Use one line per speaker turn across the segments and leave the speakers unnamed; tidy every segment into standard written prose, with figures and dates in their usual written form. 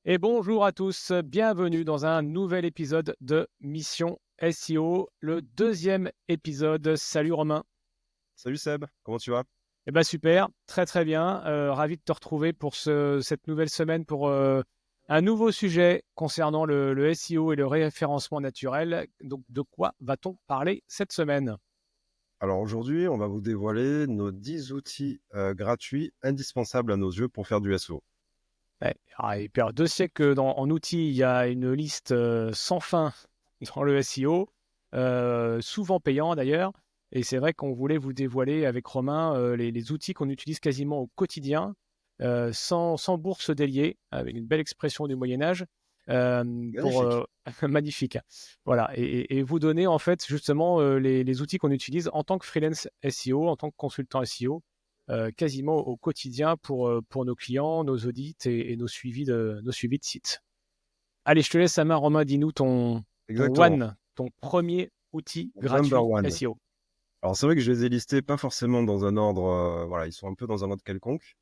Et bonjour à tous, bienvenue dans un nouvel épisode de Mission SEO, le deuxième épisode. Salut Romain.
Salut Seb, comment tu vas?
Eh ben super, très très bien. Ravi de te retrouver pour cette nouvelle semaine pour un nouveau sujet concernant le SEO et le référencement naturel. Donc de quoi va-t-on parler cette semaine?
Alors aujourd'hui, on va vous dévoiler nos 10 outils gratuits indispensables à nos yeux pour faire du SEO.
Ouais, et puis alors, 2 siècles que en outils, il y a une liste sans fin dans le SEO, souvent payant d'ailleurs. Et c'est vrai qu'on voulait vous dévoiler avec Romain les outils qu'on utilise quasiment au quotidien, sans bourse déliée, avec une belle expression du Moyen-Âge, pour
Magnifique.
magnifique. Voilà, et vous donner en fait justement les outils qu'on utilise en tant que freelance SEO, en tant que consultant SEO, quasiment au quotidien pour nos clients, nos audits et nos suivis de sites. Allez, je te laisse la main, Romain. Dis-nous ton
Exactement.
one, ton premier outil
Number
gratuit
one.
SEO.
Alors c'est vrai que je les ai listés pas forcément dans un ordre, voilà, ils sont un peu dans un ordre quelconque.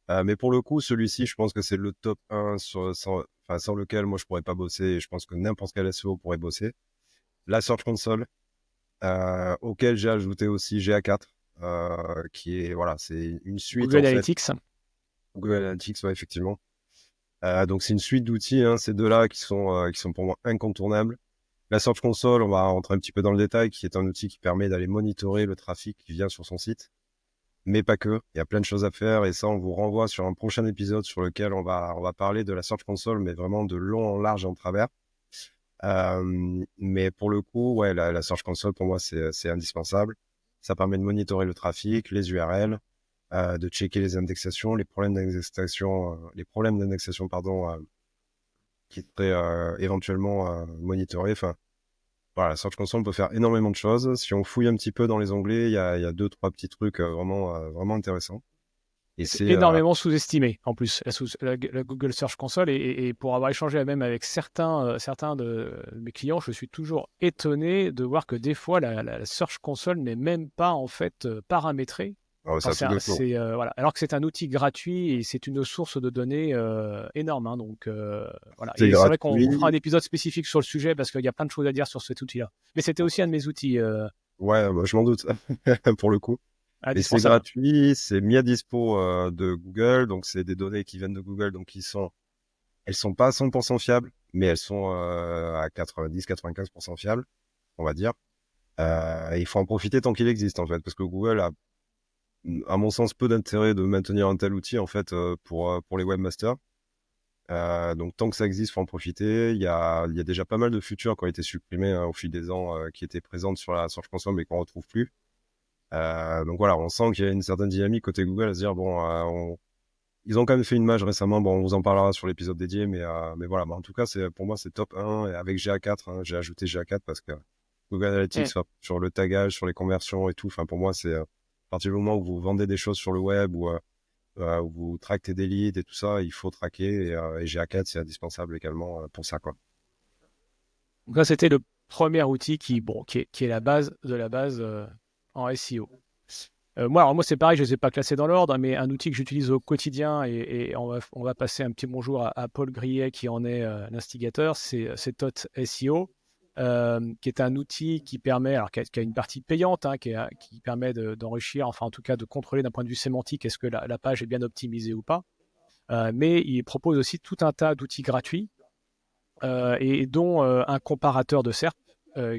Mais pour le coup, celui-ci, je pense que c'est le top 1 sans lequel moi je pourrais pas bosser et je pense que n'importe quel SEO pourrait bosser. La Search Console, auquel j'ai ajouté aussi GA4, qui est, voilà, c'est une suite
Google
en fait.
Analytics.
Google Analytics, ouais, effectivement. Donc c'est une suite d'outils, hein, ces deux-là qui sont pour moi incontournables. La Search Console, on va rentrer un petit peu dans le détail, qui est un outil qui permet d'aller monitorer le trafic qui vient sur son site, mais pas que. Il y a plein de choses à faire et ça, on vous renvoie sur un prochain épisode sur lequel on va parler de la Search Console, mais vraiment de long en large et en travers. Mais pour le coup, ouais, la Search Console pour moi c'est indispensable. Ça permet de monitorer le trafic, les URL, de checker les indexations, les problèmes d'indexation pardon, qui seraient éventuellement monitorés. Enfin, voilà, la Search Console peut faire énormément de choses. Si on fouille un petit peu dans les onglets, il y a deux, trois petits trucs vraiment intéressants. Et
Et c'est
c'est
énormément sous-estimé en plus, la Google Search Console. Et pour avoir échangé même avec certains de mes clients, je suis toujours étonné de voir que des fois, la Search Console n'est même pas en fait paramétrée.
c'est
Alors,
un truc de fou.
voilà. Alors que c'est un outil gratuit et c'est une source de données énorme, hein. Donc voilà.
C'est
Et c'est vrai qu'on fera un
gratuit.
épisode spécifique sur le sujet parce qu'il y a plein de choses à dire sur cet outil-là. Mais c'était aussi un de mes outils
Ouais, bah, je m'en doute pour le coup. Et c'est
indispensables.
gratuit, c'est mis à dispo de Google, donc c'est des données qui viennent de Google, donc elles sont pas à 100% fiables, mais elles sont à 90-95% fiables, on va dire. Et il faut en profiter tant qu'il existe en fait, parce que Google a, à mon sens, peu d'intérêt de maintenir un tel outil en fait pour les webmasters. Donc tant que ça existe, faut en profiter. Il y a déjà pas mal de features qui ont été supprimées hein, au fil des ans, qui étaient présentes sur la Search Console, mais qu'on retrouve plus. Donc voilà, on sent qu'il y a une certaine dynamique côté Google à se dire bon, ils ont quand même fait une mage récemment. Bon, on vous en parlera sur l'épisode dédié, mais voilà. Bah, en tout cas, pour moi, c'est top 1 et avec GA4, hein, j'ai ajouté GA4 parce que Google Analytics,
Mm.
enfin, sur le tagage, sur les conversions et tout. Enfin, pour moi, c'est à partir du moment où vous vendez des choses sur le web ou où vous traquez des leads et tout ça, il faut traquer et GA4, c'est indispensable également pour ça, quoi.
Donc ça, c'était le premier outil qui est la base de la base en SEO. Alors moi, c'est pareil, je ne les ai pas classés dans l'ordre, mais un outil que j'utilise au quotidien, et on va passer un petit bonjour à Paul Grillet, qui en est l'instigateur, c'est Tot SEO, qui est un outil qui permet, alors qui a une partie payante, hein, qui permet d'enrichir, enfin en tout cas de contrôler d'un point de vue sémantique, est-ce que la page est bien optimisée ou pas. Mais il propose aussi tout un tas d'outils gratuits, et dont un comparateur de SERP,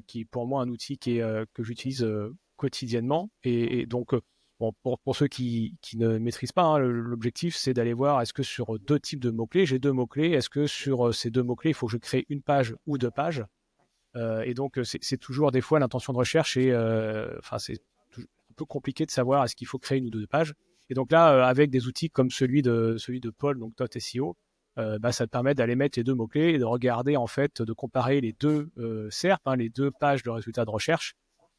qui est pour moi un outil que j'utilise quotidiennement. Et donc, bon, pour ceux qui ne maîtrisent pas, hein, l'objectif, c'est d'aller voir est-ce que sur deux types de mots-clés, j'ai deux mots-clés, est-ce que sur ces deux mots-clés, il faut que je crée une page ou deux pages. Et donc, c'est toujours des fois l'intention de recherche, et enfin, c'est un peu compliqué de savoir est-ce qu'il faut créer une ou deux pages. Et donc là, avec des outils comme celui de Paul, donc .seo, bah, ça te permet d'aller mettre les deux mots-clés et de regarder, en fait, de comparer les deux SERP, hein, les deux pages de résultats de recherche,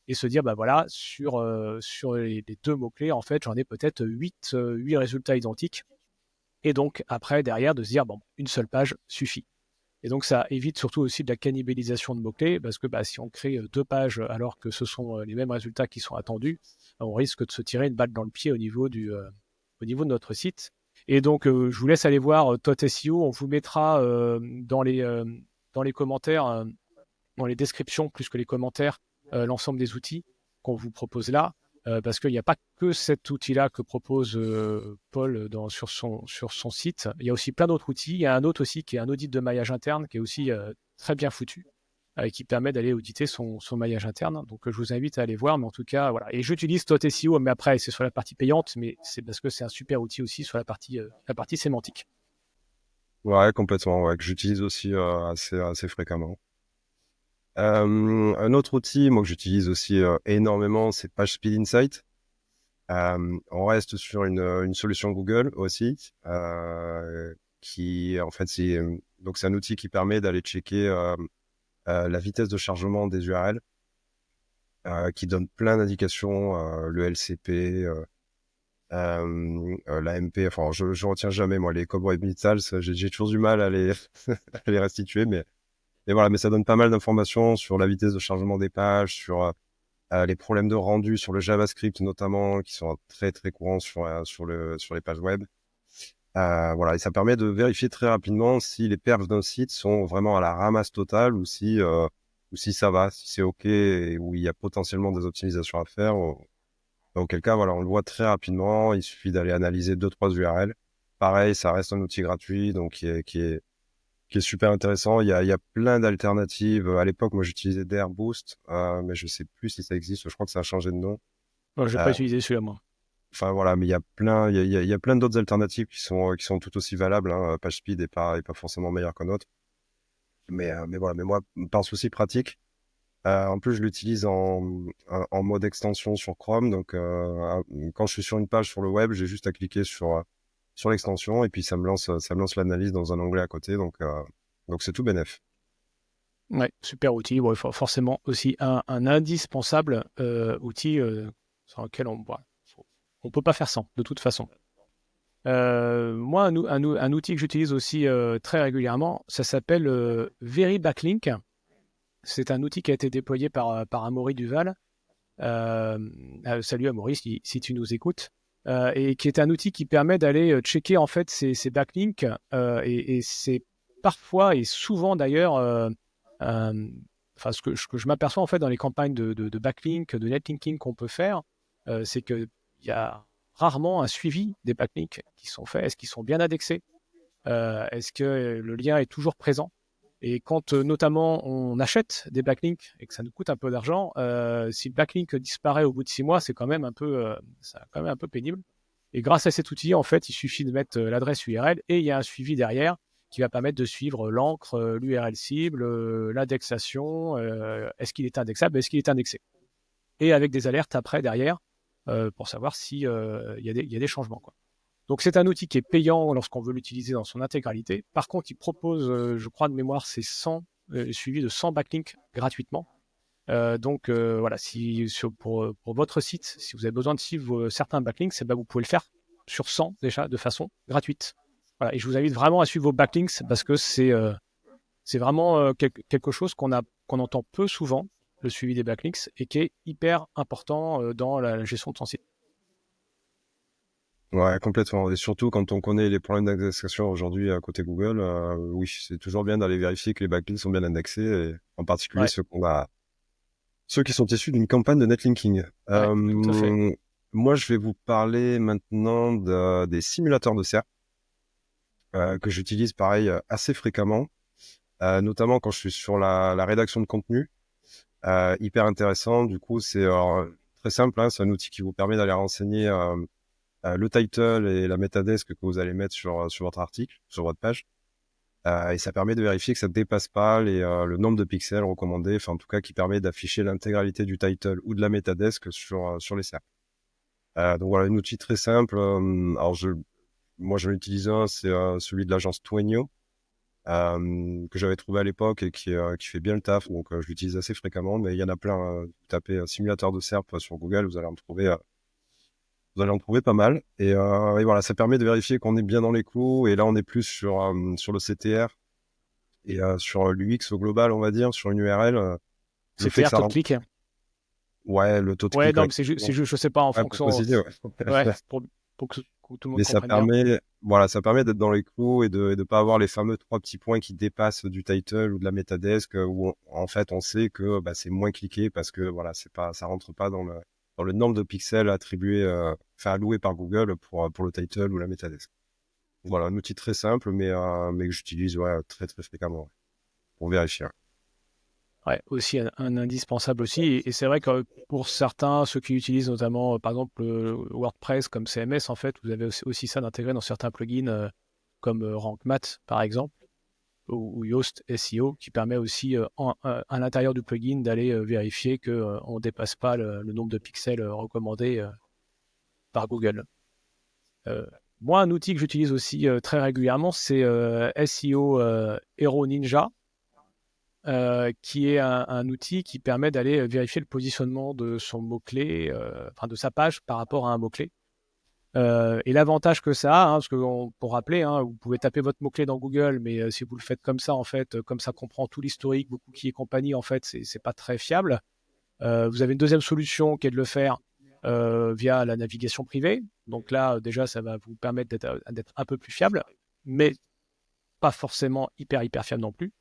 et se dire, bah voilà, sur les deux mots-clés, en fait, j'en ai peut-être huit résultats identiques. Et donc, après, derrière, de se dire, bon, une seule page suffit. Et donc, ça évite surtout aussi de la cannibalisation de mots-clés, parce que bah, si on crée deux pages alors que ce sont les mêmes résultats qui sont attendus, on risque de se tirer une balle dans le pied au niveau de notre site. Et donc, je vous laisse aller voir Tot SEO. On vous mettra dans les commentaires, dans les descriptions, plus que les commentaires, l'ensemble des outils qu'on vous propose là. Parce qu'il n'y a pas que cet outil-là que propose Paul sur son site. Il y a aussi plein d'autres outils. Il y a un autre aussi qui est un audit de maillage interne qui est aussi très bien foutu et qui permet d'aller auditer son maillage interne. Donc, je vous invite à aller voir. Mais en tout cas, voilà. Et j'utilise Tot SEO, mais après, c'est sur la partie payante, mais c'est parce que c'est un super outil aussi sur la partie sémantique.
Ouais, complètement, ouais, que j'utilise aussi assez fréquemment. Un autre outil, moi, que j'utilise aussi énormément, c'est PageSpeed Insight. On reste sur une solution Google aussi, qui en fait donc c'est un outil qui permet d'aller checker la vitesse de chargement des URL, qui donne plein d'indications, le LCP, l'AMP. Enfin, je retiens jamais moi les Cobra Mittal, j'ai toujours du mal à les à les restituer, mais voilà, mais ça donne pas mal d'informations sur la vitesse de chargement des pages, sur les problèmes de rendu sur le JavaScript notamment, qui sont très très courants sur les pages web. Voilà, et ça permet de vérifier très rapidement si les perfs d'un site sont vraiment à la ramasse totale ou si ça va, si c'est OK et où il y a potentiellement des optimisations à faire. Dans quel cas, voilà, on le voit très rapidement. Il suffit d'aller analyser 2-3 URL. Pareil, ça reste un outil gratuit, donc qui est super intéressant. Il y a plein d'alternatives. À l'époque, moi, j'utilisais DRBoost, mais je sais plus si ça existe. Je crois que ça a changé de nom.
Moi, je n'ai pas
Euh,
utilisé celui-là, moi.
Enfin voilà, mais il y a plein d'autres alternatives qui sont tout aussi valables. Hein. PageSpeed est pas forcément meilleur qu'un autre. Mais voilà, mais moi, par souci pratique, en plus je l'utilise en mode extension sur Chrome. Donc quand je suis sur une page sur le web, j'ai juste à cliquer sur l'extension et puis ça me lance l'analyse dans un onglet à côté. Donc c'est tout bénef.
Ouais, super outil. Bon, forcément aussi un indispensable outil sur lequel on peut pas faire sans, de toute façon. Moi, un outil que j'utilise aussi très régulièrement, ça s'appelle Very Backlink. C'est un outil qui a été déployé par Amaury Duval. Salut Amaury, si tu nous écoutes. Et qui est un outil qui permet d'aller checker en fait ces backlinks. Et c'est parfois et souvent d'ailleurs, enfin ce que je m'aperçois en fait dans les campagnes de backlink, de netlinking qu'on peut faire, c'est qu'il y a rarement un suivi des backlinks qui sont faits. Est-ce qu'ils sont bien indexés? Est-ce que le lien est toujours présent? Et quand notamment on achète des backlinks et que ça nous coûte un peu d'argent, si le backlink disparaît au bout de 6 mois, c'est quand même c'est quand même un peu pénible. Et grâce à cet outil, en fait, il suffit de mettre l'adresse URL et il y a un suivi derrière qui va permettre de suivre l'encre, l'URL cible, l'indexation, est-ce qu'il est indexable, est-ce qu'il est indexé. Et avec des alertes après derrière pour savoir si il y a des changements, quoi. Donc c'est un outil qui est payant lorsqu'on veut l'utiliser dans son intégralité. Par contre, il propose, je crois de mémoire, c'est 100, suivi de 100 backlinks gratuitement. Donc voilà, pour votre site, si vous avez besoin de suivre certains backlinks, ben, vous pouvez le faire sur 100 déjà de façon gratuite. Voilà, et je vous invite vraiment à suivre vos backlinks parce que c'est vraiment quelque chose qu'on entend peu souvent, le suivi des backlinks, et qui est hyper important dans la gestion de son site.
Ouais, complètement. Et surtout quand on connaît les problèmes d'indexation aujourd'hui à côté Google, oui, c'est toujours bien d'aller vérifier que les backlinks sont bien indexés, et en particulier
Ouais,
ceux qui sont issus d'une campagne de netlinking.
ouais, tout à fait.
Moi, je vais vous parler maintenant des simulateurs de SERP que j'utilise pareil assez fréquemment, notamment quand je suis sur la rédaction de contenu. Hyper intéressant. Du coup, c'est très simple. Hein, c'est un outil qui vous permet d'aller renseigner le title et la metadesk que vous allez mettre sur votre article, sur votre page. Et ça permet de vérifier que ça ne dépasse pas le nombre de pixels recommandés, enfin en tout cas qui permet d'afficher l'intégralité du title ou de la metadesk sur les SERP. Donc voilà, un outil très simple. Alors moi je vais utiliser un, c'est celui de l'agence Twenio, que j'avais trouvé à l'époque et qui fait bien le taf, donc je l'utilise assez fréquemment, mais il y en a plein. Vous tapez simulateur de SERP sur Google, vous allez en trouver pas mal. Et voilà, ça permet de vérifier qu'on est bien dans les clous. Et là, on est plus sur le CTR et sur l'UX au global, on va dire, sur une URL. Le fait que
CTR,
ça
taux de
rentre.
clic.
Ouais, le taux de
Ouais,
clic,
non,
ouais.
mais c'est juste, je sais pas, en
Ouais, pour
fonction.
préciser, ouais.
Ouais, pour que tout le monde
Mais
comprenne bien.
ça permet d'être dans les clous et de pas avoir les fameux 3 petits points qui dépassent du title ou de la metadesk où en fait on sait que bah, c'est moins cliqué parce que voilà, ça rentre pas dans le nombre de pixels attribués, alloués par Google pour le title ou la metadesk. Voilà, un outil très simple, mais que j'utilise ouais, très très fréquemment ouais, pour vérifier.
Ouais, aussi un indispensable aussi. Et c'est vrai que pour certains, ceux qui utilisent notamment, par exemple, WordPress comme CMS, en fait, vous avez aussi ça d'intégrer dans certains plugins comme Rank Math, par exemple, ou Yoast SEO, qui permet aussi à l'intérieur du plugin d'aller vérifier qu'on ne dépasse pas le nombre de pixels recommandés par Google. Euh, Moi, un outil que j'utilise aussi très régulièrement, c'est SEO Hero Ninja, qui est un outil qui permet d'aller vérifier le positionnement de son mot-clé, enfin de sa page par rapport à un mot-clé. Et l'avantage que ça a, hein, parce que pour rappeler, hein, vous pouvez taper votre mot-clé dans Google, mais si vous le faites comme ça, en fait, comme ça comprend tout l'historique, beaucoup qui est compagnie, en fait, c'est pas très fiable. Vous avez une deuxième solution qui est de le faire via la navigation privée. Donc là, déjà, ça va vous permettre d'être un peu plus fiable, mais pas forcément hyper fiable non plus.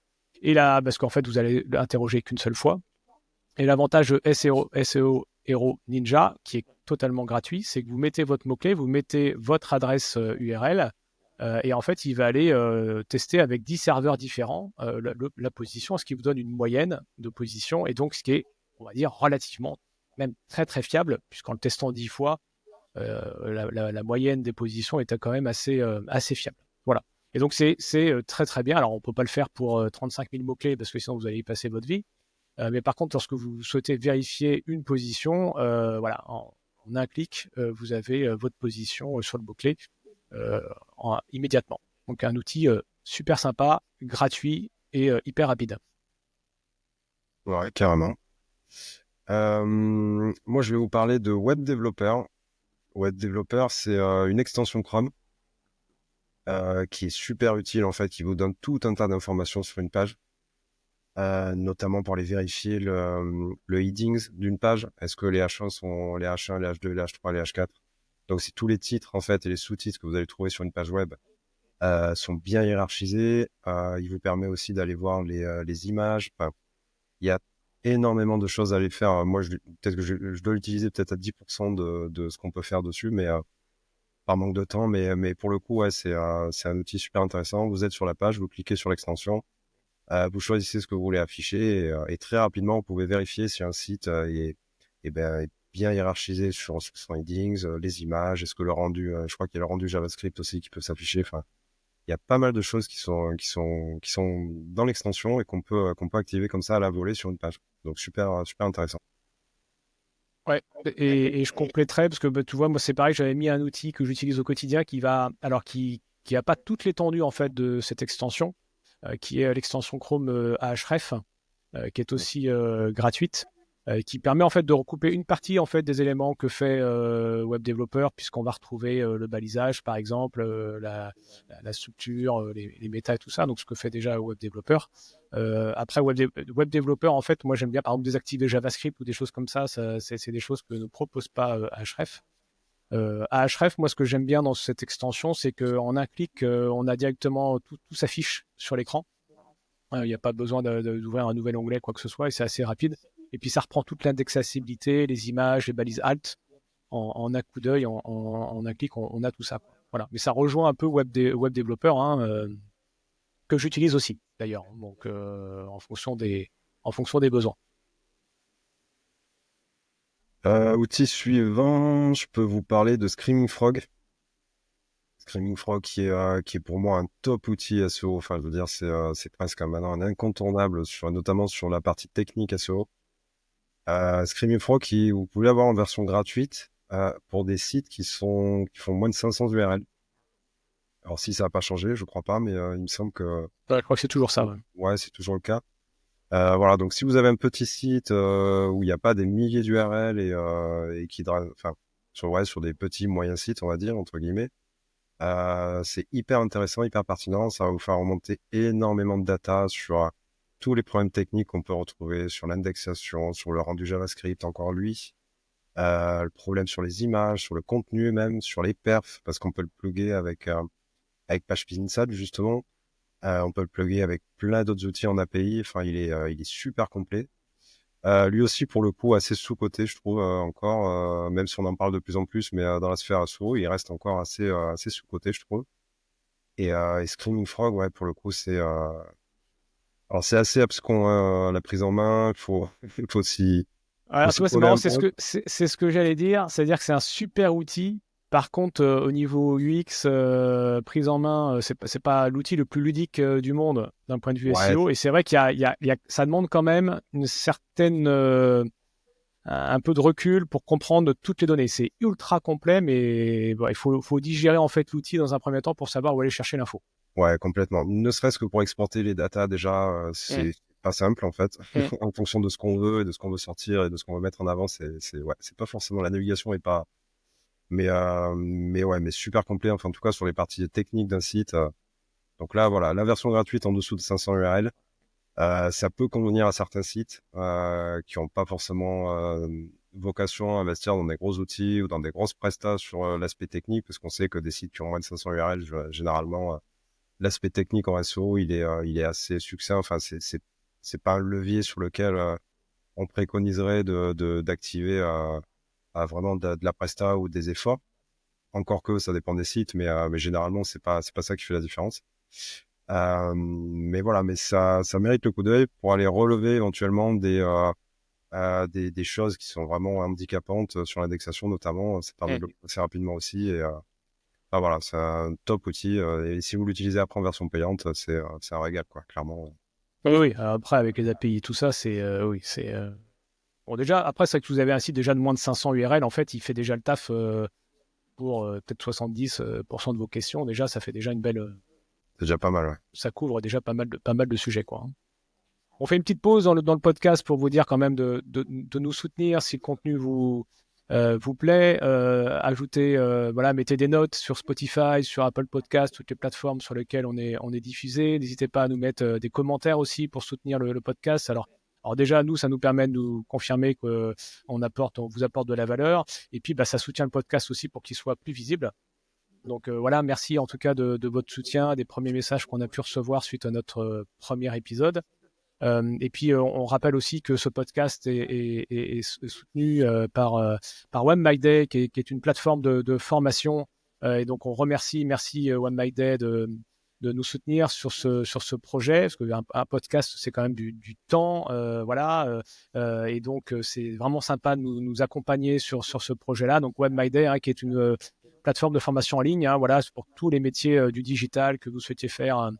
Et là, parce qu'en fait, vous allez l'interroger qu'une seule fois. Et l'avantage de SEO Hero Ninja, qui est totalement gratuit, c'est que vous mettez votre mot-clé, vous mettez votre adresse URL, et en fait, il va aller tester avec 10 serveurs différents la position, ce qui vous donne une moyenne de position, et donc ce qui est, on va dire, relativement, même très fiable, puisqu'en le testant 10 fois, la moyenne des positions était quand même assez fiable. Voilà. Et donc, c'est très bien. Alors, on ne peut pas le faire pour 35 000 mots-clés, parce que sinon, vous allez y passer votre vie. Mais par contre, lorsque vous souhaitez vérifier une position, voilà, en un clic, vous avez votre position sur le mot-clé immédiatement. Donc un outil super sympa, gratuit et hyper rapide.
Ouais, carrément. Moi, je vais vous parler de Web Developer. Web Developer, c'est une extension Chrome qui est super utile en fait, qui vous donne tout un tas d'informations sur une page, notamment pour aller vérifier le headings d'une page. Est-ce que les H1 sont les H1, les H2, les H3, les H4? Donc, c'est tous les titres en fait et les sous-titres que vous allez trouver sur une page web sont bien hiérarchisés. Il vous permet aussi d'aller voir les images. Enfin, il y a énormément de choses à aller faire. Moi, peut-être que je dois l'utiliser peut-être à 10% de ce qu'on peut faire dessus, mais par manque de temps. Mais pour le coup, ouais, c'est un outil super intéressant. Vous êtes sur la page, vous cliquez sur l'extension, vous choisissez ce que vous voulez afficher et très rapidement, vous pouvez vérifier si un site est bien hiérarchisé sur son headings, les images, est-ce que le rendu, je crois qu'il y a le rendu JavaScript aussi qui peut s'afficher. Enfin, il y a pas mal de choses qui sont dans l'extension et qu'on peut activer comme ça à la volée sur une page. Donc super intéressant.
Ouais. Et je compléterai parce que bah, tu vois, moi c'est pareil, j'avais mis un outil que j'utilise au quotidien alors qui a pas toute l'étendue en fait de cette extension, qui est l'extension Chrome Ahref, qui est aussi gratuite, qui permet en fait de recouper une partie en fait des éléments que fait Web Developer, puisqu'on va retrouver le balisage par exemple, la structure, les méta et tout ça, donc ce que fait déjà Web Developer. Après Web Developer, en fait, moi j'aime bien par exemple désactiver JavaScript ou des choses comme ça, c'est des choses que ne propose pas Ahref. Ahref, moi ce que j'aime bien dans cette extension, c'est qu'en un clic, on a directement tout s'affiche sur l'écran. Il n'y a pas besoin d'ouvrir un nouvel onglet, quoi que ce soit, et c'est assez rapide. Et puis ça reprend toute l'indexabilité, les images, les balises alt. En un coup d'œil, en un clic, on a tout ça. Voilà. Mais ça rejoint un peu Web Developer, hein, que j'utilise aussi, d'ailleurs. Donc, en fonction des besoins.
Outil suivant, je peux vous parler de Screaming Frog. Screaming Frog qui est pour moi un top outil SEO. Enfin, je veux dire, c'est presque maintenant un incontournable, notamment sur la partie technique SEO. Screaming Frog, vous pouvez l'avoir en version gratuite pour des sites qui font moins de 500 URL. Alors, si ça n'a pas changé, je crois pas, mais il me semble que
Ouais, je crois que c'est toujours ça. Ouais.
ouais, c'est toujours le cas. Voilà, donc si vous avez un petit site où il n'y a pas des milliers d'URL et enfin, sur des petits moyens sites, on va dire, entre guillemets, c'est hyper intéressant, hyper pertinent. Ça va vous faire remonter énormément de data sur tous les problèmes techniques qu'on peut retrouver sur l'indexation, sur le rendu JavaScript, encore lui. le problème sur les images, sur le contenu même, sur les perfs, parce qu'on peut le plugger avec PageSpeed justement. On peut le plugger avec plein d'autres outils en API. Enfin, il est super complet. Lui aussi, pour le coup, assez sous-coté, je trouve, encore, même si on en parle de plus en plus, mais dans la sphère SEO, il reste encore assez sous-coté, je trouve. Et Screaming Frog, ouais, pour le coup, alors c'est assez abscon, la prise en main. Il faut
Alors, tu
s'y
vois, c'est
coller
marrant,
un peu.
c'est ce que j'allais dire. C'est-à-dire que c'est un super outil. Par contre, au niveau UX, prise en main, c'est pas l'outil le plus ludique du monde d'un point de vue
Ouais,
SEO. Et c'est vrai ça demande quand même une certaine, un peu de recul pour comprendre toutes les données. C'est ultra complet, mais bon, faut digérer en fait l'outil dans un premier temps pour savoir où aller chercher l'info.
ouais, complètement. Ne serait-ce que pour exporter les datas, déjà,
Mm,
c'est pas simple, en fait.
mm.
En fonction de ce qu'on veut et de ce qu'on veut sortir et de ce qu'on veut mettre en avant, ouais, c'est pas forcément la navigation est pas, mais ouais, mais super complet. Enfin, en tout cas, sur les parties techniques d'un site. Donc là, voilà, la version gratuite en dessous de 500 URL, ça peut convenir à certains sites qui n'ont pas forcément vocation à investir dans des gros outils ou dans des grosses prestats sur l'aspect technique, parce qu'on sait que des sites qui ont moins de 500 URL, généralement, l'aspect technique en SEO, il est assez succinct. Enfin, c'est pas un levier sur lequel on préconiserait d'activer à vraiment de la presta ou des efforts. Encore que ça dépend des sites, mais généralement, c'est pas ça qui fait la différence. Mais voilà, mais ça mérite le coup d'œil pour aller relever éventuellement des choses qui sont vraiment handicapantes sur l'indexation notamment. Ça permet de le
Mm.
faire assez rapidement aussi. Enfin, voilà, c'est un top outil. Et si vous l'utilisez après en version payante, c'est un régal, quoi, clairement.
Oui, oui. Alors après, avec les API, tout ça, oui, c'est bon. Déjà, après, c'est que vous avez un site déjà de moins de 500 URL. En fait, il fait déjà le taf pour peut-être 70% de vos questions. Déjà, ça fait déjà une belle,
C'est déjà pas mal, ouais.
ça couvre déjà pas mal de sujets, quoi, hein. On fait une petite pause dans le podcast pour vous dire quand même de nous soutenir si le contenu vous plaît. Ajoutez, voilà, mettez des notes sur Spotify, sur Apple Podcast, toutes les plateformes sur lesquelles on est diffusé. N'hésitez pas à nous mettre des commentaires aussi pour soutenir le podcast. Alors déjà, nous, ça nous permet de nous confirmer on vous apporte de la valeur. Et puis, bah, ça soutient le podcast aussi pour qu'il soit plus visible. Donc voilà, merci en tout cas de votre soutien, des premiers messages qu'on a pu recevoir suite à notre premier épisode. Et puis, on rappelle aussi que ce podcast est soutenu par One My Day, qui est une plateforme de formation. Et donc, merci One My Day de nous soutenir sur ce projet, parce qu'un podcast, c'est quand même du temps, voilà. Et donc, c'est vraiment sympa de nous accompagner sur ce projet-là. Donc, One My Day, hein, qui est une plateforme de formation en ligne, hein, voilà, c'est pour tous les métiers du digital que vous souhaitiez faire, hein,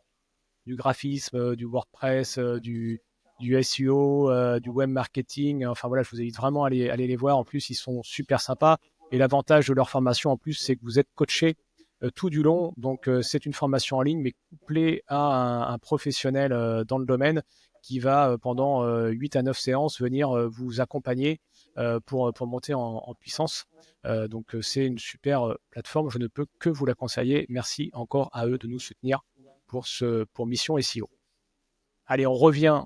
du graphisme, du WordPress, du SEO, du web marketing. Enfin voilà, je vous invite vraiment à aller les voir. En plus, ils sont super sympas. Et l'avantage de leur formation, en plus, c'est que vous êtes coaché tout du long. Donc, c'est une formation en ligne, mais couplée à un professionnel dans le domaine qui va, pendant 8 à 9 séances, venir vous accompagner pour monter en puissance. Donc, c'est une super plateforme. Je ne peux que vous la conseiller. Merci encore à eux de nous soutenir pour Mission SEO. Allez, on revient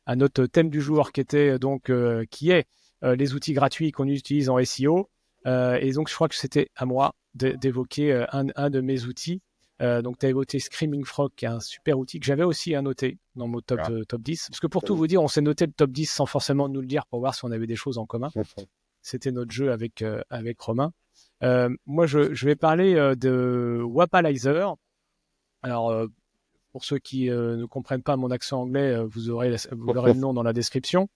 à notre thème du jour qui est les outils gratuits qu'on utilise en SEO. Et donc, je crois que c'était à moi d'évoquer un de mes outils. Donc, tu as évoqué Screaming Frog, qui est un super outil que j'avais aussi noté dans mon
Ah.
top 10. Parce que pour tout vous dire, on s'est noté le top 10 sans forcément nous le dire pour voir si on avait des choses en commun. C'était notre jeu avec Romain. Moi, je vais parler de Wapalizer. Alors, pour ceux qui ne comprennent pas mon accent anglais, vous aurez le nom dans la description,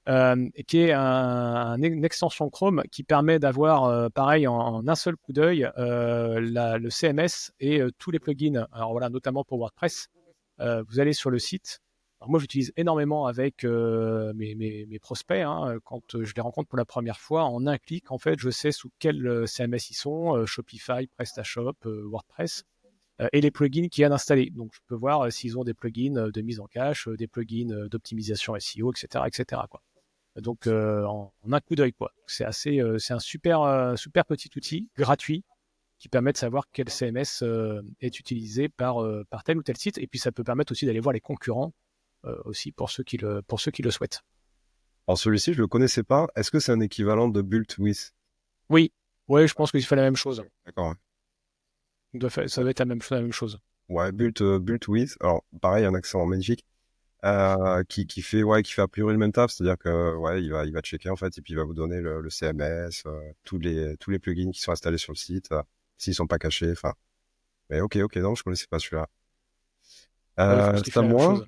qui est une extension Chrome qui permet d'avoir, pareil, en un seul coup d'œil, le CMS et tous les plugins. Alors voilà, notamment pour WordPress. Vous allez sur le site. Alors moi, j'utilise énormément avec mes prospects, hein, quand je les rencontre pour la première fois. En un clic, en fait, je sais sous quel CMS ils sont, Shopify, PrestaShop, WordPress, et les plugins qu'il y a d'installés. Donc, je peux voir s'ils ont des plugins de mise en cache, des plugins d'optimisation SEO, etc., etc., quoi. Donc, en un coup d'œil, quoi. C'est un super petit outil gratuit qui permet de savoir quel CMS est utilisé par tel ou tel site. Et puis, ça peut permettre aussi d'aller voir les concurrents aussi pour ceux qui le souhaitent.
Alors celui-ci, je le connaissais pas. Est-ce que c'est un équivalent de Built With?
Oui, ouais, je pense qu'il fait la même chose.
D'accord.
Ça doit être la même chose.
Ouais, Built with. Alors, pareil, un accent magnifique. Qui fait a priori le même taf, c'est-à-dire que ouais, il va checker en fait et puis il va vous donner le CMS, tous les plugins qui sont installés sur le site, s'ils sont pas cachés. Enfin, mais ok, non, je connaissais pas celui-là.
Ouais, je pense qu'il
C'est à
fait la même
moi.
chose.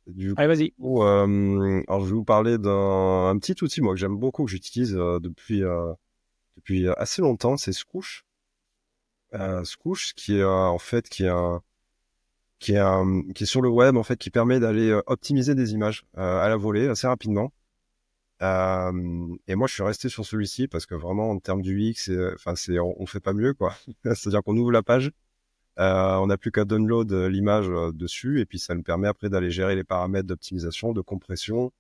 Du
Allez, vas-y.
coup, alors je vais vous parler d'un un petit outil moi que j'aime beaucoup que j'utilise depuis assez longtemps, c'est Scoosh. Scoosh qui est en fait qui est sur le web en fait qui permet d'aller optimiser des images à la volée assez rapidement. Et moi, je suis resté sur celui-ci parce que vraiment, en termes du UX, enfin, on fait pas mieux, quoi. C'est-à-dire qu'on ouvre la page, on n'a plus qu'à download l'image dessus, et puis ça nous permet après d'aller gérer les paramètres d'optimisation, de compression,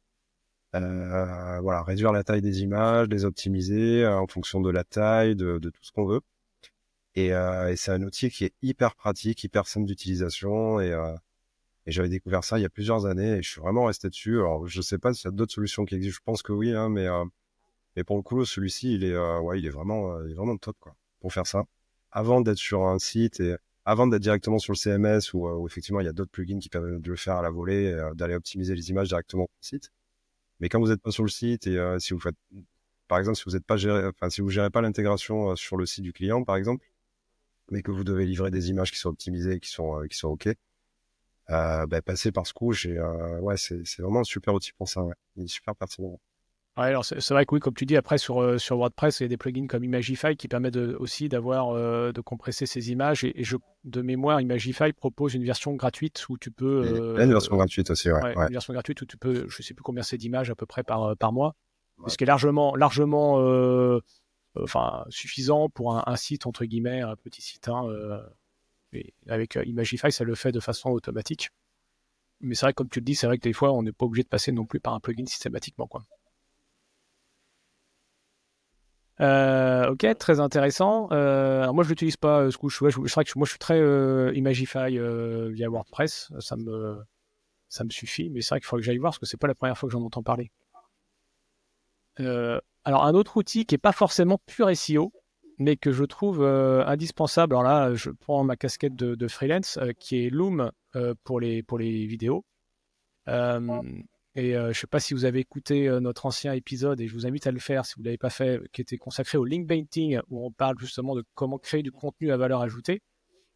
voilà, réduire la taille des images, les optimiser en fonction de la taille, de tout ce qu'on veut. Et c'est un outil qui est hyper pratique, hyper simple d'utilisation, et j'avais découvert ça il y a plusieurs années, et je suis vraiment resté dessus. Alors, je sais pas s'il y a d'autres solutions qui existent, je pense que oui, hein, mais pour le coup, celui-ci, il est vraiment top, quoi, pour faire ça. Avant d'être sur un site et avant d'être directement sur le CMS où effectivement, il y a d'autres plugins qui permettent de le faire à la volée, d'aller optimiser les images directement sur le site. Mais quand vous n'êtes pas sur le site et si vous faites, par exemple, si vous n'êtes pas géré, enfin, si vous gérez pas l'intégration sur le site du client, par exemple, mais que vous devez livrer des images qui sont optimisées, qui sont OK, passer par ce coup, ouais, c'est vraiment un super outil pour ça, ouais. Il est super pertinent.
Ouais, alors c'est vrai que oui, comme tu dis, après sur WordPress, il y a des plugins comme Imagify qui permettent aussi d'avoir de compresser ces images. De mémoire, Imagify propose une version gratuite où tu peux,
Il y a une version gratuite aussi, ouais,
ouais,
ouais.
une version gratuite où tu peux, je sais plus combien c'est d'images à peu près par mois, mais
Ouais.
ce qui est largement enfin, suffisant pour un site entre guillemets, un petit site. Hein, et avec Imagify, ça le fait de façon automatique. Mais c'est vrai, comme tu le dis, c'est vrai que des fois, on n'est pas obligé de passer non plus par un plugin systématiquement, quoi. Ok, très intéressant. Alors moi, je l'utilise pas, Scoosh. Ouais, c'est vrai que moi, je suis très Imagify via WordPress. Ça me suffit, mais c'est vrai qu'il faudrait que j'aille voir parce que c'est pas la première fois que j'en entends parler. Alors, un autre outil qui est pas forcément pur SEO, mais que je trouve indispensable. Alors là, je prends ma casquette de freelance, qui est Loom pour les vidéos. Euh, je ne sais pas si vous avez écouté notre ancien épisode, et je vous invite à le faire si vous ne l'avez pas fait, qui était consacré au link painting, où on parle justement de comment créer du contenu à valeur ajoutée.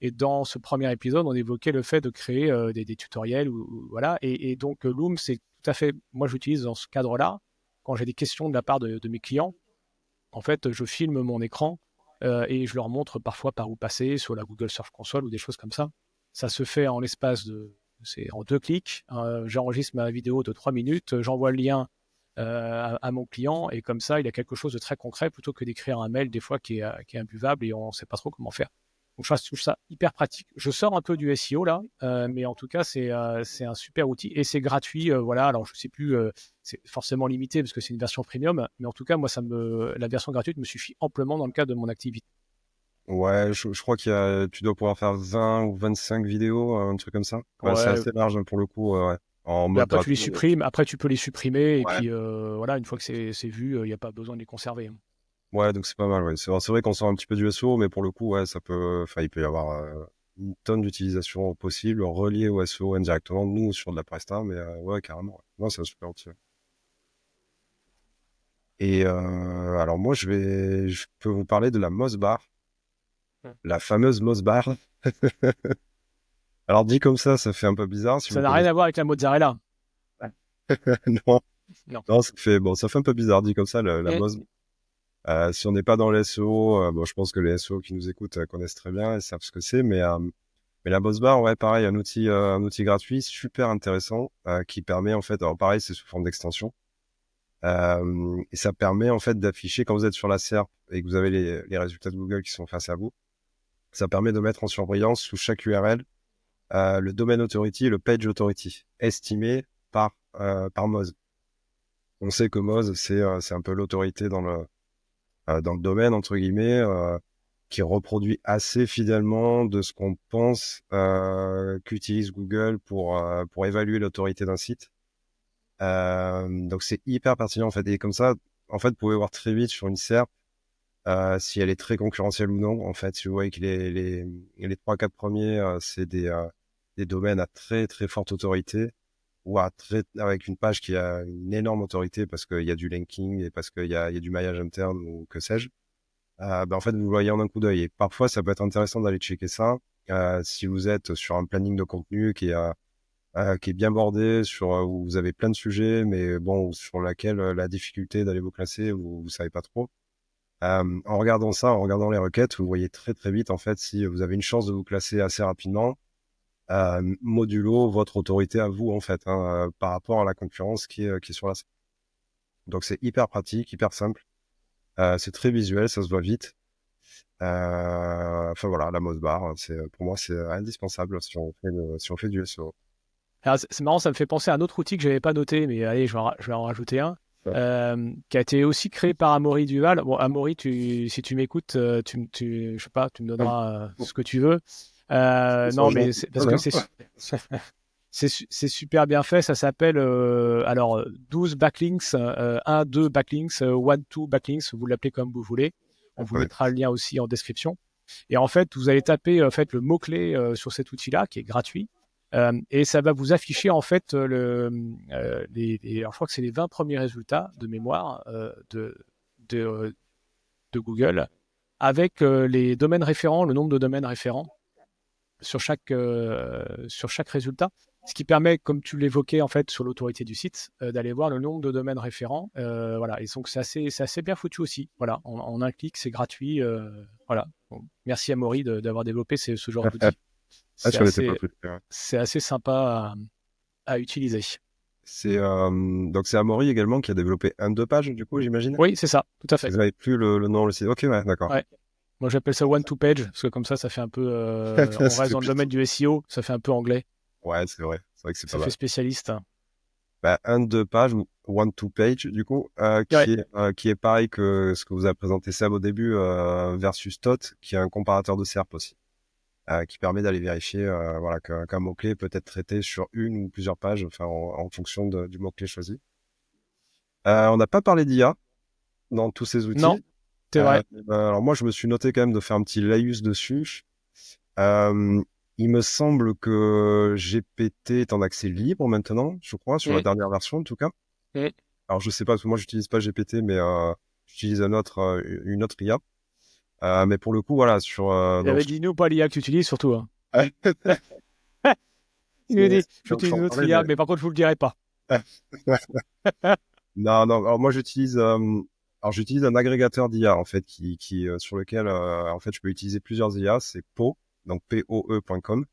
Et dans ce premier épisode, on évoquait le fait de créer des tutoriels, voilà. Et donc Loom, c'est tout à fait, moi j'utilise dans ce cadre-là, quand j'ai des questions de la part de mes clients. En fait, je filme mon écran et je leur montre parfois par où passer sur la Google Search Console ou des choses comme ça. Ça se fait en l'espace de, c'est en 2 clics. J'enregistre ma vidéo de 3 minutes, j'envoie le lien à mon client et comme ça, il a quelque chose de très concret plutôt que d'écrire un mail des fois qui est imbuvable et on ne sait pas trop comment faire. Donc je trouve ça hyper pratique. Je sors un peu du SEO là, mais en tout cas c'est un super outil et c'est gratuit. Voilà, alors je sais plus, c'est forcément limité parce que c'est une version premium, mais en tout cas moi la version gratuite me suffit amplement dans le cadre de mon activité.
Ouais, je crois tu dois pouvoir faire 20 ou 25 vidéos, un truc comme ça. Ouais, c'est
Ouais.
assez large hein, pour le coup, ouais. En
Mais
mode
après tu les
gratuit.
supprimes, après tu peux les supprimer et
Ouais.
puis voilà, une fois que c'est vu, il n'y a pas besoin de les conserver, hein.
Ouais, donc c'est pas mal, ouais. C'est vrai qu'on sort un petit peu du SEO, mais pour le coup, ouais, enfin, il peut y avoir une tonne d'utilisations possibles reliées au SEO indirectement, nous, sur de la presta, mais ouais, carrément. Ouais. Non, c'est un super outil. Ouais. Et alors moi, je peux vous parler de la Mosbar,
Hmm.
la fameuse Mosbar. Alors dit comme ça fait un peu bizarre si
Ça
vous
n'a rien
connaissez.
à voir avec la mozzarella.
Non,
Non.
non, ça fait un peu bizarre dit comme ça, la
Hmm.
Mosbar. Si on n'est pas dans les SEO, bon, je pense que les SEO qui nous écoutent connaissent très bien et savent ce que c'est, mais la Boss Bar, ouais, pareil, un outil gratuit super intéressant qui permet en fait, alors pareil, c'est sous forme d'extension, et ça permet en fait d'afficher quand vous êtes sur la SERP et que vous avez les résultats de Google qui sont face à vous, ça permet de mettre en surbrillance sous chaque URL le domain authority et le page authority estimé par Moz. On sait que Moz c'est un peu l'autorité dans le domaine entre guillemets. Qui reproduit assez fidèlement de ce qu'on pense qu'utilise Google pour évaluer l'autorité d'un site. Donc c'est hyper pertinent en fait. Et comme ça, en fait, vous pouvez voir très vite sur une SERP si elle est très concurrentielle ou non. En fait, si vous voyez que les 3-4 premiers, c'est des domaines à très très forte autorité ou avec une page qui a une énorme autorité parce qu'il y a du linking et parce qu'il y a du maillage interne ou que sais-je. En fait, vous le voyez en un coup d'œil. Et parfois, ça peut être intéressant d'aller checker ça. Si vous êtes sur un planning de contenu qui est bien bordé, où vous avez plein de sujets, mais bon, sur laquelle la difficulté d'aller vous classer, vous savez pas trop. En regardant ça, en regardant les requêtes, vous voyez très très vite en fait si vous avez une chance de vous classer assez rapidement, modulo votre autorité à vous en fait, hein, par rapport à la concurrence qui est sur la scène. Donc c'est hyper pratique, hyper simple, c'est très visuel, ça se voit vite. Enfin voilà, la Mosbar, pour moi c'est indispensable si on fait du SEO.
Alors, c'est marrant, ça me fait penser à un autre outil que j'avais pas noté, mais allez, je vais en rajouter un,
Ouais.
qui a été aussi créé par Amaury Duval. Bon, Amaury, si tu m'écoutes, je sais pas, tu me donneras ce que tu veux.
Ils sont
Non, mais
gentils.
parce que c'est super bien fait. Ça s'appelle 12 backlinks, 1, 2 backlinks, 1, 2 backlinks. Vous l'appelez comme vous voulez. On vous
Attendez.
mettra le lien aussi en description. Et en fait, vous allez taper le mot-clé sur cet outil-là qui est gratuit. Et ça va vous afficher en fait alors je crois que c'est les 20 premiers résultats de mémoire de, euh, de Google avec les domaines référents, le nombre de domaines référents sur chaque résultat. Ce qui permet, comme tu l'évoquais en fait sur l'autorité du site, d'aller voir le nombre de domaines référents. Voilà. Et donc c'est assez bien foutu aussi. Voilà. En un clic, c'est gratuit. Voilà. Bon, merci à Maury d'avoir développé ce genre d'outil.
Ah, je
C'est
connaissais pas
assez,
plus. Ouais.
c'est assez sympa à utiliser.
Donc c'est Amaury également qui a développé un deux pages du coup j'imagine.
Oui, c'est ça, tout à fait.
Vous n'avez plus le nom le site. Ok ouais d'accord.
Ouais. Moi, j'appelle ça one-to-page, parce que comme ça fait un peu. On
Ça
reste
fait
dans le
plus.
domaine du SEO, ça fait un peu anglais,
Ouais c'est vrai que c'est pas
ça fait
mal.
spécialiste.
Bah, un deux pages ou one two page du coup
Ouais,
qui est pareil que ce que vous a présenté Seb au début versus Tot qui est un comparateur de SERP aussi. Qui permet d'aller vérifier voilà qu'un mot-clé peut être traité sur une ou plusieurs pages enfin en fonction du mot-clé choisi. On n'a pas parlé d'IA dans tous ces
non,
outils.
c'est vrai.
Alors moi, je me suis noté quand même de faire un petit laïus dessus. Euh, il me semble que GPT est en accès libre maintenant, je crois, sur la
Mm,
dernière version en tout cas.
mm.
Alors je sais pas, parce que moi j'utilise pas GPT, mais j'utilise une autre IA. Mais pour le coup, voilà,
Et dis-nous pas l'IA que tu utilises, surtout. Hein. Il nous dit,
donc je
j'utilise
t'en
une autre
parlais,
IA, mais par contre, je vous le dirai pas.
non, non. Alors moi j'utilise un agrégateur d'IA en fait sur lequel en fait je peux utiliser plusieurs IA. C'est Po, donc POE.com.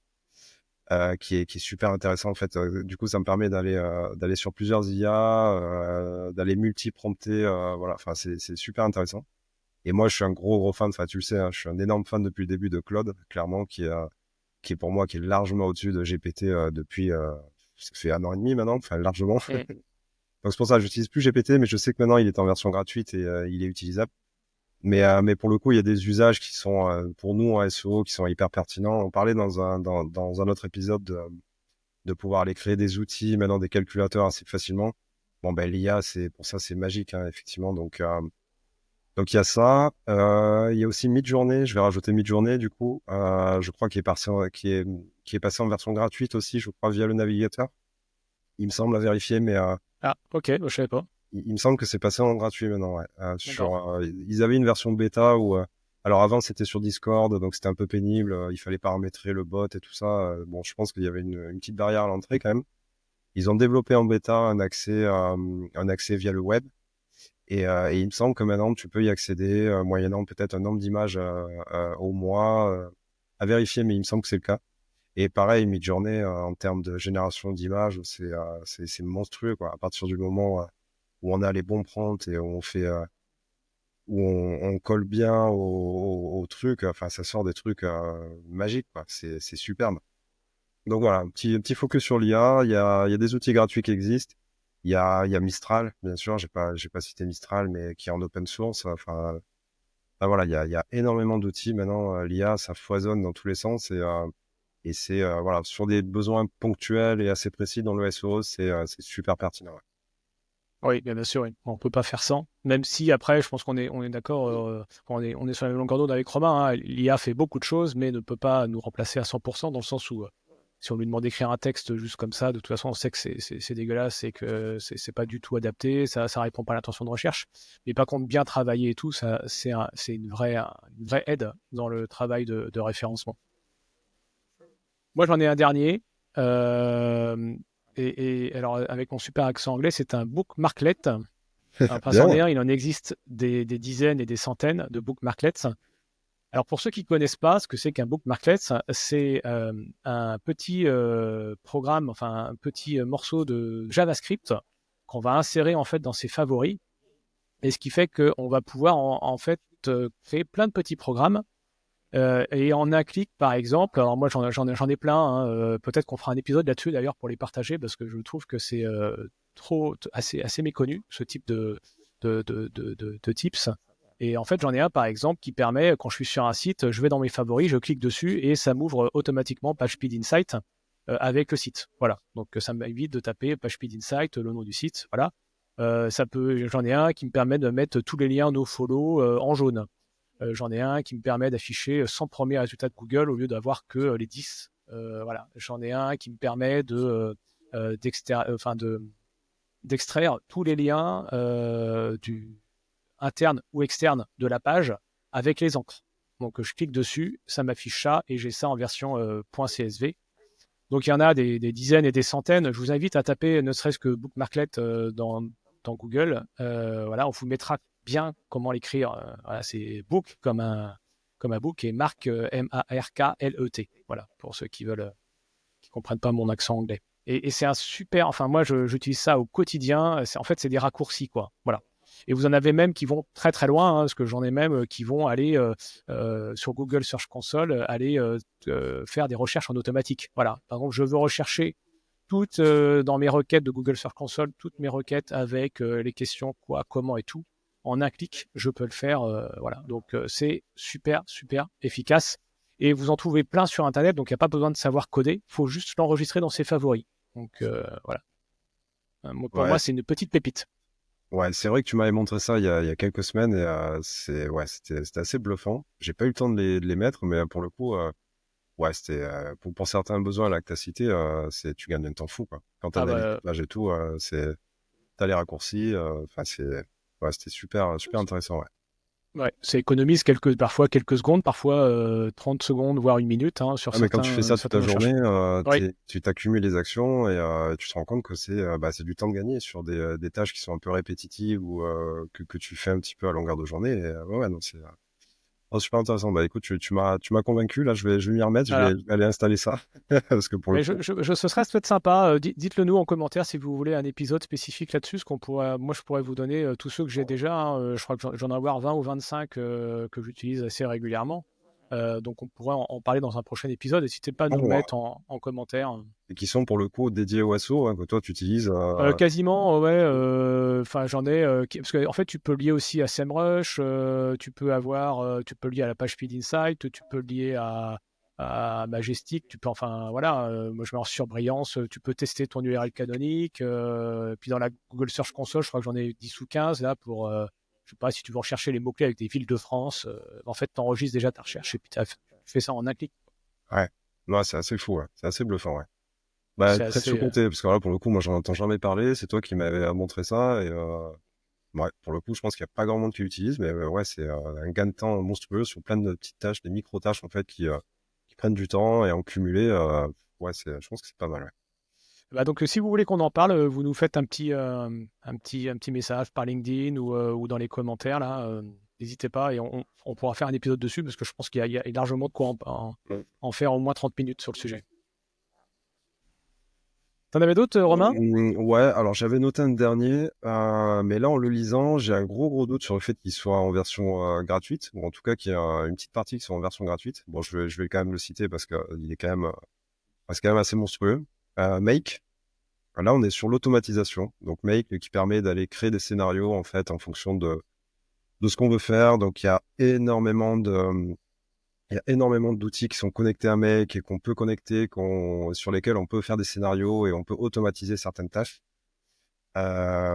Qui est super intéressant en fait. Du coup, ça me permet d'aller sur plusieurs IA, d'aller multi-prompter, voilà. Enfin, c'est super intéressant. Et moi, je suis un gros fan. Enfin, tu le sais, hein, je suis un énorme fan depuis le début de Claude, clairement, qui est pour moi qui est largement au-dessus de GPT depuis ça fait 1 an et demi maintenant, enfin largement.
Mm.
Donc c'est pour ça que j'utilise plus GPT, mais je sais que maintenant il est en version gratuite et il est utilisable. Mais pour le coup, il y a des usages qui sont pour nous en SEO qui sont hyper pertinents. On parlait dans un autre épisode de pouvoir aller créer des outils, maintenant des calculateurs assez facilement. Bon ben l'IA, c'est magique hein, effectivement. Donc il y a ça. Il y a aussi Midjourney. Je vais rajouter Midjourney du coup. Je crois qui est passé en version gratuite aussi. Je crois via le navigateur. Il me semble à vérifier, mais
Ah, ok, je savais pas.
il me semble que c'est passé en gratuit maintenant. Ouais.
D'accord.
Ils avaient une version bêta où alors avant c'était sur Discord, donc c'était un peu pénible. Il fallait paramétrer le bot et tout ça. Bon, je pense qu'il y avait une petite barrière à l'entrée quand même. Ils ont développé en bêta un accès via le web. Et il me semble que maintenant tu peux y accéder moyennant peut-être un nombre d'images au mois à vérifier, mais il me semble que c'est le cas. Et pareil, Midjourney en termes de génération d'images, c'est monstrueux quoi. À partir du moment où on a les bons prompts et où on colle bien au truc, enfin ça sort des trucs magiques quoi. C'est superbe. Donc voilà, un petit focus sur l'IA. Il y a des outils gratuits qui existent. Il y a Mistral, bien sûr. J'ai pas cité Mistral, mais qui est en open source. Voilà, il y a énormément d'outils maintenant. L'IA, ça foisonne dans tous les sens et c'est voilà sur des besoins ponctuels et assez précis dans le SEO, c'est super pertinent. Ouais.
Oui, bien sûr, oui. On peut pas faire sans. Même si après, je pense qu'on est d'accord, on est sur la même longueur d'onde avec Romain, hein. L'IA fait beaucoup de choses, mais ne peut pas nous remplacer à 100% dans le sens où si on lui demande d'écrire un texte juste comme ça, de toute façon, on sait que c'est dégueulasse et que c'est pas du tout adapté, ça répond pas à l'intention de recherche. Mais par contre, bien travailler et tout, ça, c'est une vraie aide dans le travail de référencement. Moi, j'en ai un dernier. euh, et alors, avec mon super accent anglais, c'est un bookmarklet. Enfin, c'en est
Bien.
un, il en existe des dizaines et des centaines de bookmarklets. Alors, pour ceux qui ne connaissent pas ce que c'est qu'un bookmarklet, c'est un petit programme, enfin un petit morceau de JavaScript qu'on va insérer en fait dans ses favoris. Et ce qui fait qu'on va pouvoir en fait créer plein de petits programmes. Et en un clic, par exemple, alors moi j'en ai plein, hein, peut-être qu'on fera un épisode là-dessus d'ailleurs pour les partager parce que je trouve que c'est assez méconnu ce type de tips. Et en fait, j'en ai un par exemple qui permet, quand je suis sur un site, je vais dans mes favoris, je clique dessus et ça m'ouvre automatiquement PageSpeed Insight avec le site. Voilà. Donc ça m'évite de taper PageSpeed Insight, le nom du site. Voilà. J'en ai un qui me permet de mettre tous les liens nofollow en jaune. J'en ai un qui me permet d'afficher 100 premiers résultats de Google au lieu d'avoir que les 10. Voilà. J'en ai un qui me permet d'extraire tous les liens internes ou externes de la page avec les encres. Donc je clique dessus, ça m'affiche ça et j'ai ça en version .csv. Donc il y en a des dizaines et des centaines. Je vous invite à taper ne serait-ce que bookmarklet dans Google. Voilà, on vous mettra bien comment l'écrire. Voilà, c'est book comme un book et mark Marklet. Voilà, pour ceux qui veulent qui comprennent pas mon accent anglais. Et c'est un super. Enfin, moi, j'utilise ça au quotidien. En fait, c'est des raccourcis, quoi. Voilà. Et vous en avez même qui vont très très loin, hein, parce que j'en ai même qui vont aller sur Google Search Console, aller faire des recherches en automatique. Voilà. Par exemple, je veux rechercher toutes dans mes requêtes de Google Search Console, toutes mes requêtes avec les questions quoi, comment et tout. En un clic, je peux le faire. Voilà. Donc c'est super super efficace. Et vous en trouvez plein sur Internet, donc il n'y a pas besoin de savoir coder. Il faut juste l'enregistrer dans ses favoris. Donc voilà. Pour moi,
Ouais,
c'est une petite pépite.
ouais, c'est vrai que tu m'avais montré ça il y a quelques semaines et c'était assez bluffant. J'ai pas eu le temps de les mettre, mais pour le coup, ouais, c'était pour certains besoins là que t'as cité, tu gagnes un temps fou quoi. Quand
Ah
t'analyses
bah,
les pages et tout, t'as les raccourcis. Enfin, ouais, c'était super intéressant. Ouais.
ouais, ça économise parfois quelques secondes, parfois 30 secondes, voire une minute hein, sur
Ah, mais quand tu fais ça toute la
certaines
journée,
recherches. Oui,
tu t'accumules les actions et tu te rends compte que c'est du temps de gagner sur des tâches qui sont un peu répétitives ou que tu fais un petit peu à longueur de journée. Et, ouais, ouais, non, c'est super intéressant. Bah écoute, tu m'as convaincu. Là, je vais m'y remettre.
voilà.
Je vais aller installer ça parce que pour le
Mais
coup,
ce serait peut-être sympa. Dites-le nous en commentaire si vous voulez un épisode spécifique là-dessus. Moi, je pourrais vous donner tous ceux que j'ai déjà, hein. Je crois que j'en ai avoir 20 ou 25 que j'utilise assez régulièrement. Donc, on pourrait en parler dans un prochain épisode. N'hésitez pas à nous le mettre en commentaire.
et qui sont pour le coup dédiés au SEO hein, que toi tu utilises.
Quasiment, ouais. Enfin, j'en ai parce que en fait, tu peux lier aussi à SEMrush. Tu peux lier à la page Speed Insight. Tu peux lier à Majestic. Tu peux, enfin, voilà. Moi, je me lance sur Brillance. Tu peux tester ton URL canonique. Puis dans la Google Search Console, je crois que j'en ai 10 ou 15 là pour. Je sais pas si tu veux rechercher les mots-clés avec des villes de France. En fait, tu enregistres déjà ta recherche et puis tu fais ça en un clic.
Ouais, non, c'est assez fou. Ouais. C'est assez bluffant. Ouais. Bah
C'est
très
assez.
sous-compté parce que là pour le coup, moi j'en entends jamais parler. C'est toi qui m'avais montré ça et ouais, pour le coup, je pense qu'il n'y a pas grand monde qui l'utilise, mais ouais, c'est un gain de temps monstrueux sur plein de petites tâches, des micro-tâches en fait qui prennent du temps et en cumulé, ouais, je pense que c'est pas mal. Ouais.
Bah donc, si vous voulez qu'on en parle, vous nous faites un petit message par LinkedIn ou dans les commentaires là. N'hésitez pas et on pourra faire un épisode dessus parce que je pense qu'il y a largement de quoi
Mm.
en faire au moins 30 minutes sur le sujet. T'en avais d'autres, Romain?
Ouais, alors j'avais noté un dernier, mais là en le lisant, j'ai un gros doute sur le fait qu'il soit en version gratuite, ou en tout cas qu'il y ait une petite partie qui soit en version gratuite. Bon, je vais quand même le citer parce que il est quand même, c'est quand même assez monstrueux. Make. Là, on est sur l'automatisation. Donc, Make qui permet d'aller créer des scénarios en fait en fonction de ce qu'on veut faire. Donc, il y a énormément d'outils qui sont connectés à Make et qu'on peut connecter, sur lesquels on peut faire des scénarios et on peut automatiser certaines tâches.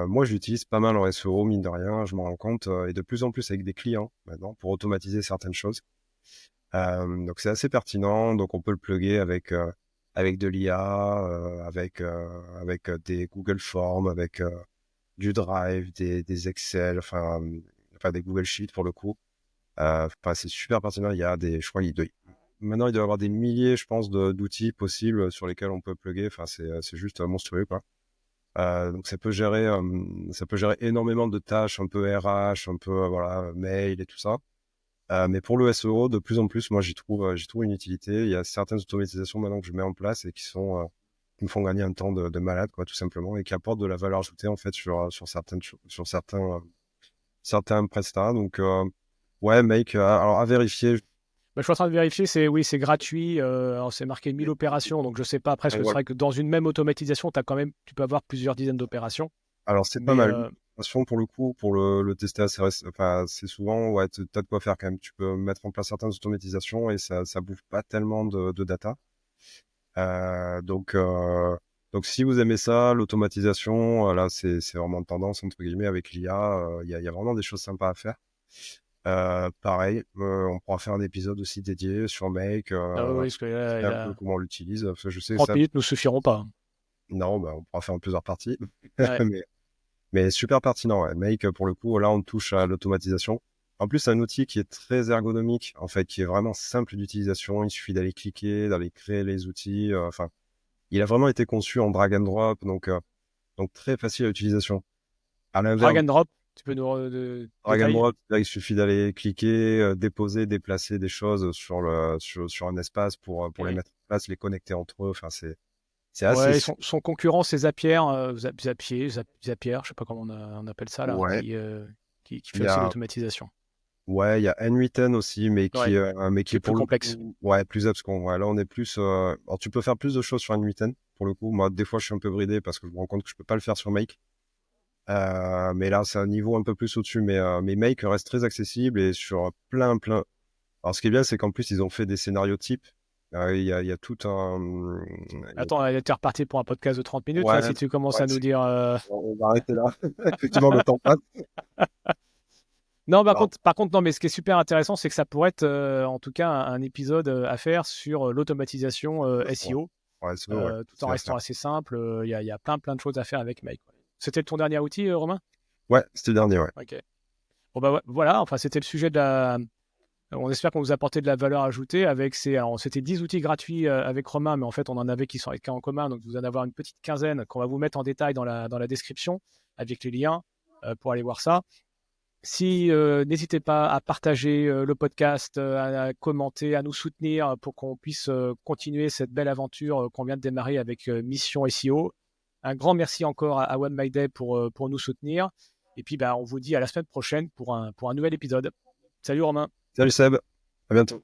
Moi, j'utilise pas mal en SEO, mine de rien, je m'en rends compte, et de plus en plus avec des clients maintenant pour automatiser certaines choses. Donc c'est assez pertinent. Donc on peut le plugger avec de l'IA, avec des Google Forms, avec du Drive, des Excel, enfin des Google Sheets pour le coup. Enfin c'est super pertinent. Il y a des, je crois, maintenant il doit y avoir des milliers, je pense, d'outils possibles sur lesquels on peut plugger. Enfin c'est juste monstrueux quoi. Donc ça peut gérer énormément de tâches, un peu RH, un peu voilà mail et tout ça. Mais pour le SEO, de plus en plus, moi, j'y trouve une utilité. Il y a certaines automatisations maintenant que je mets en place et qui me font gagner un temps de malade, quoi, tout simplement, et qui apportent de la valeur ajoutée, en fait, sur certains prestats. Donc, ouais, Make, alors à vérifier.
Bah, je suis en train de vérifier, oui, c'est gratuit. Alors c'est marqué 1000 opérations, donc je sais pas. Après, parce
Et
que c'est
voilà.
vrai que dans une même automatisation, tu peux avoir plusieurs dizaines d'opérations.
Alors, c'est pas
Mais
mal. L'utilisation, pour le coup, pour le tester enfin, c'est souvent, ouais, t'as de quoi faire quand même. Tu peux mettre en place certaines automatisations et ça bouffe pas tellement de data. Euh, donc, euh, donc si vous aimez ça, l'automatisation, là, c'est vraiment tendance, entre guillemets, avec l'IA. Il y a vraiment des choses sympas à faire. Pareil, on pourra faire un épisode aussi dédié sur Make,
oui, parce que
expliquer un peu comment on l'utilise. Parce que je sais que
30
ça,
minutes nous suffiront pas.
non, bah, on pourra faire en plusieurs parties.
Ouais.
mais, mais super pertinent, ouais. Make, pour le coup, là, on touche à l'automatisation. En plus, c'est un outil qui est très ergonomique, en fait, qui est vraiment simple d'utilisation. Il suffit d'aller cliquer, d'aller créer les outils. Enfin, il a vraiment été conçu en drag and drop, donc très facile à utilisation. À
Drag
l'inverse,
and drop, tu peux nous
drag and
détailler?
drop, là, il suffit d'aller cliquer, déposer, déplacer des choses sur un espace pour les
Ok.
mettre en place, les connecter entre eux. Enfin, c'est assez,
Ouais, son concurrent, c'est Zapier, Zapier, je sais pas comment on appelle ça là,
ouais.
qui
Il
fait
y
aussi
a,
l'automatisation.
ouais, il y a N8N aussi,
Ouais,
mais qui
qui
est
est plus
pour le
complexe.
coup, ouais, plus abscon. Ouais, là, on est plus, alors tu peux faire plus de choses sur N8N, pour le coup. Moi, des fois, je suis un peu bridé parce que je me rends compte que je peux pas le faire sur Make. Mais là, c'est un niveau un peu plus au-dessus. Mais Make reste très accessible et sur plein. Alors, ce qui est bien, c'est qu'en plus, ils ont fait des scénarios types. Il y a tout un.
Attends, t'es reparti pour un podcast de 30 minutes là,
Ouais,
si tu commences
ouais,
à nous dire.
on va arrêter là. Effectivement, le temps passe.
Non,
Non.
par contre, non, mais ce qui est super intéressant, c'est que ça pourrait être en tout cas un épisode à faire sur l'automatisation
Ouais,
SEO,
ouais, ouais,
tout en
c'est à faire.
restant assez simple. Il y a plein de choses à faire avec Make. C'était ton dernier outil, Romain?
Ouais, c'était le dernier, ouais.
Ok. Bon, bah voilà, enfin, c'était le sujet de la. On espère qu'on vous a apporté de la valeur ajoutée avec ces. Alors, c'était 10 outils gratuits avec Romain, mais en fait, on en avait qui sont avec en commun. Donc, vous en avoir une petite quinzaine qu'on va vous mettre en détail dans la description avec les liens pour aller voir ça. Si n'hésitez pas à partager le podcast, à commenter, à nous soutenir pour qu'on puisse continuer cette belle aventure qu'on vient de démarrer avec Mission SEO. Un grand merci encore à One My Day pour nous soutenir. Et puis, bah, on vous dit à la semaine prochaine pour un nouvel épisode. Salut Romain.
Salut Seb, à bientôt.